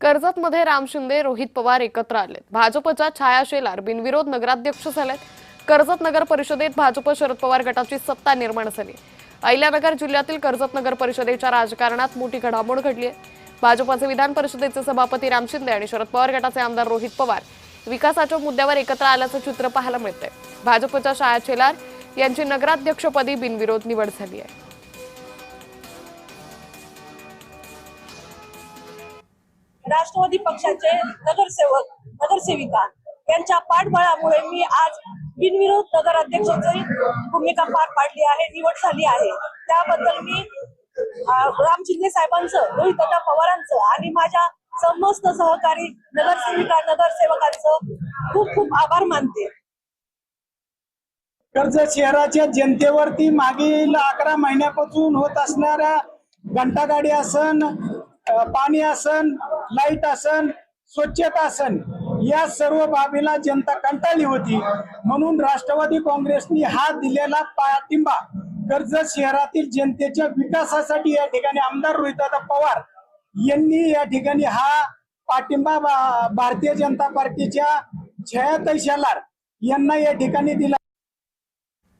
कर्जतमध्ये राम शिंदे, रोहित पवार एकत्र आलेत। भाजपच्या छाया शेलार बिनविरोध नगराध्यक्ष झालेत। कर्जत नगर परिषदेत भाजप शरद पवार गटाची सत्ता निर्माण झाली। अहिल्यानगर जिल्ह्यातील कर्जत नगर परिषदेच्या राजकारणात मोठी घडामोड घडली आहे। भाजपचे विधान परिषदेचे सभापती राम शिंदे आणि शरद पवार गटाचे आमदार रोहित पवार विकासाच्या मुद्द्यावर एकत्र आल्याचं चित्र पाहायला मिळतंय। भाजपच्या छाया शेलार यांची नगराध्यक्षपदी बिनविरोध निवड झाली आहे। राष्ट्रवादी पक्षाचे नगरसेविका यांच्या पाठबळामुळे मी आज बिनविरोध नगराध्यक्षाची भूमिका पार पाडली आहे, निवड झाली आहे। त्याबद्दल मी राम शिंदे साहेबांचं, रोहित पवारांचं आणि माझ्या समस्त सहकारी नगरसेवकांचं खूप खूप आभार मानते। कर्जत शहराच्या जनतेवरती मागील 11 महिन्यापासून होत असणाऱ्या घंटागाडी आसन, पाणी आसन, लाईट आसन, स्वच्छता आसन या सर्व बाबीला जनता कंटाळली होती। म्हणून राष्ट्रवादी काँग्रेसने हा दिलेला पाठिंबा कर्जत शहरातील जनतेच्या विकासासाठी या ठिकाणी आमदार रोहितदादा पवार यांनी या ठिकाणी हा पाठिंबा भारतीय जनता पार्टीच्या छायाताई शेलार यांना या ठिकाणी दिला।